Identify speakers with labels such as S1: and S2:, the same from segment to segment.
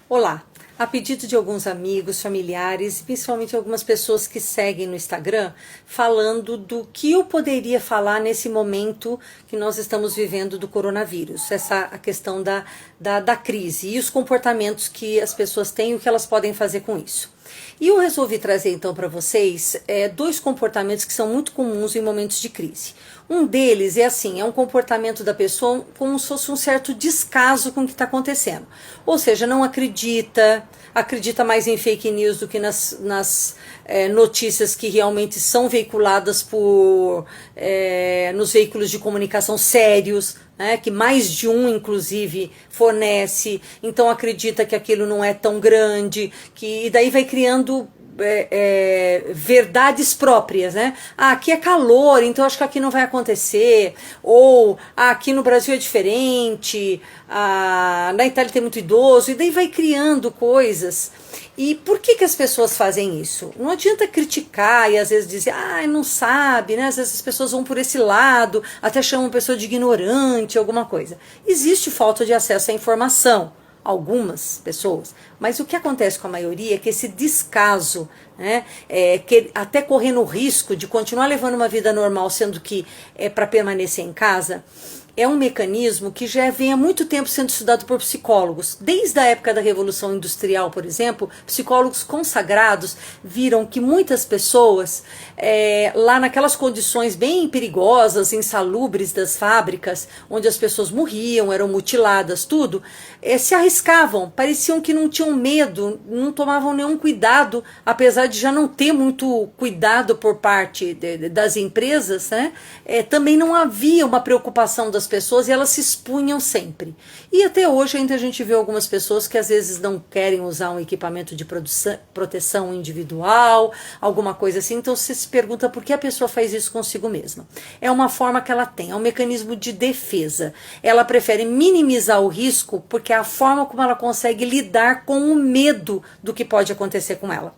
S1: Olá, a pedido de alguns amigos, familiares e principalmente algumas pessoas que seguem no Instagram, falando do que eu poderia falar nesse momento que nós estamos vivendo do coronavírus, a questão da crise e os comportamentos que as pessoas têm e o que elas podem fazer com isso. E eu resolvi trazer então para vocês dois comportamentos que são muito comuns em momentos de crise. Um deles é assim, é um comportamento da pessoa como se fosse um certo descaso com o que está acontecendo. Ou seja, não acredita mais em fake news do que nas notícias que realmente são veiculadas nos veículos de comunicação sérios, né, que mais de um, inclusive, fornece, então acredita que aquilo não é tão grande, e daí vai criando verdades próprias, né? Aqui é calor, então acho que aqui não vai acontecer, ou aqui no Brasil é diferente, na Itália tem muito idoso, e daí vai criando coisas. E por que as pessoas fazem isso? Não adianta criticar e às vezes dizer, não sabe, né? Às vezes as pessoas vão por esse lado, até chamam a pessoa de ignorante, alguma coisa. Existe falta de acesso à informação, algumas pessoas, mas o que acontece com a maioria é que esse descaso, né, que até correndo o risco de continuar levando uma vida normal, sendo que é para permanecer em casa, é um mecanismo que já vem há muito tempo sendo estudado por psicólogos. Desde a época da Revolução Industrial, por exemplo, psicólogos consagrados viram que muitas pessoas, lá naquelas condições bem perigosas, insalubres das fábricas, onde as pessoas morriam, eram mutiladas, tudo, se arriscavam, pareciam que não tinham medo, não tomavam nenhum cuidado, apesar de já não ter muito cuidado por parte das empresas, né? Também não havia uma preocupação das pessoas e elas se expunham sempre. E até hoje ainda a gente vê algumas pessoas que às vezes não querem usar um equipamento de proteção individual, alguma coisa assim, então você se pergunta por que a pessoa faz isso consigo mesma. É uma forma que ela tem, é um mecanismo de defesa. Ela prefere minimizar o risco porque é a forma como ela consegue lidar com o medo do que pode acontecer com ela.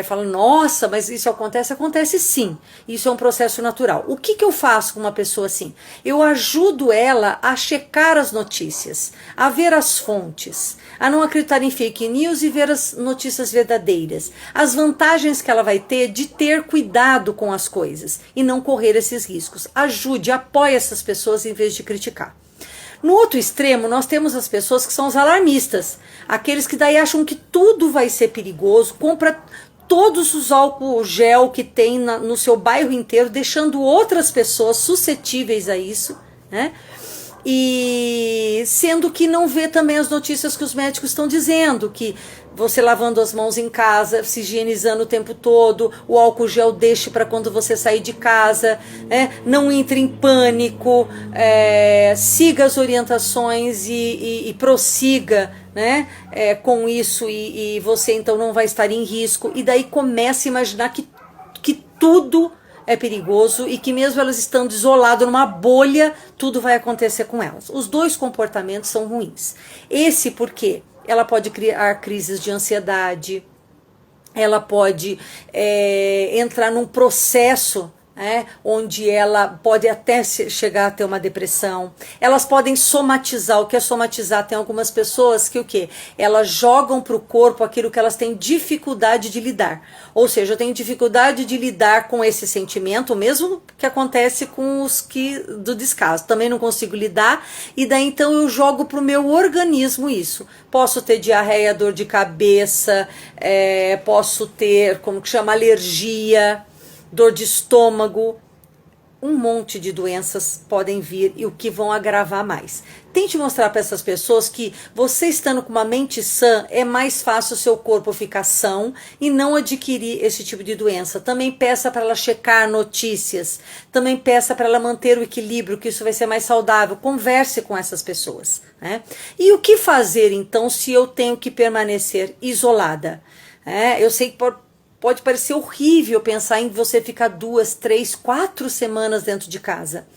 S1: Fala, nossa, mas isso acontece? Acontece sim, isso é um processo natural. O que eu faço com uma pessoa assim? Eu ajudo ela a checar as notícias, a ver as fontes, a não acreditar em fake news e ver as notícias verdadeiras, as vantagens que ela vai ter de ter cuidado com as coisas e não correr esses riscos. Ajude, apoie essas pessoas em vez de criticar. No outro extremo, nós temos as pessoas que são os alarmistas, aqueles que daí acham que tudo vai ser perigoso, compra todos os álcool gel que tem no seu bairro inteiro, deixando outras pessoas suscetíveis a isso, né? E sendo que não vê também as notícias que os médicos estão dizendo, que você lavando as mãos em casa, se higienizando o tempo todo, o álcool gel deixe para quando você sair de casa, não entre em pânico, siga as orientações e prossiga, né, com isso e você então não vai estar em risco. E daí comece a imaginar que tudo é perigoso e que mesmo elas estando isoladas numa bolha, tudo vai acontecer com elas. Os dois comportamentos são ruins. Esse porque ela pode criar crises de ansiedade, ela pode entrar num processo onde ela pode até chegar a ter uma depressão. Elas podem somatizar. O que é somatizar? Tem algumas pessoas que o quê? Elas jogam para o corpo aquilo que elas têm dificuldade de lidar. Ou seja, eu tenho dificuldade de lidar com esse sentimento, o mesmo que acontece com os do descaso. Também não consigo lidar, e daí então eu jogo para o meu organismo isso. Posso ter diarreia, dor de cabeça, posso ter, como que chama, alergia, dor de estômago, um monte de doenças podem vir e o que vão agravar mais. Tente mostrar para essas pessoas que você estando com uma mente sã, é mais fácil o seu corpo ficar são e não adquirir esse tipo de doença. Também peça para ela checar notícias, também peça para ela manter o equilíbrio, que isso vai ser mais saudável. Converse com essas pessoas, né? E o que fazer então se eu tenho que permanecer isolada? Eu sei que pode parecer horrível pensar em você ficar 2, 3, 4 semanas dentro de casa.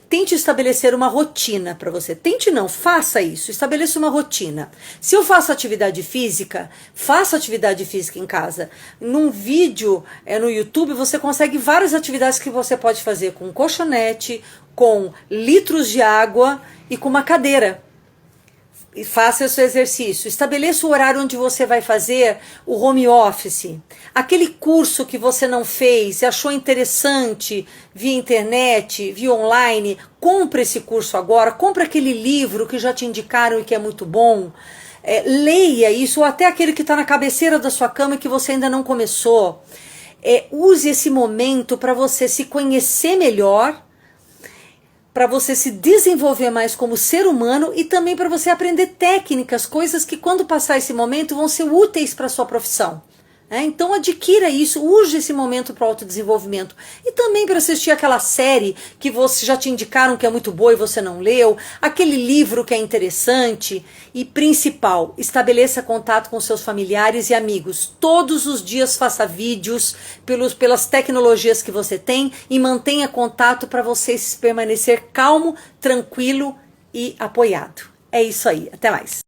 S1: Tente estabelecer uma rotina para você. Tente não, faça isso. Estabeleça uma rotina. Se eu faço atividade física, faça atividade física em casa. Num vídeo no YouTube, você consegue várias atividades que você pode fazer com colchonete, com litros de água e com uma cadeira. Faça esse exercício. Estabeleça o horário onde você vai fazer o home office. Aquele curso que você não fez e achou interessante via internet, via online, compre esse curso agora. Compre aquele livro que já te indicaram e que é muito bom. Leia isso, ou até aquele que está na cabeceira da sua cama e que você ainda não começou. Use esse momento para você se conhecer melhor, para você se desenvolver mais como ser humano e também para você aprender técnicas, coisas que quando passar esse momento vão ser úteis para a sua profissão. Então adquira isso, use esse momento para o autodesenvolvimento. E também para assistir aquela série que você já te indicaram que é muito boa e você não leu, aquele livro que é interessante. E principal, estabeleça contato com seus familiares e amigos. Todos os dias faça vídeos pelas tecnologias que você tem e mantenha contato para você permanecer calmo, tranquilo e apoiado. É isso aí, até mais.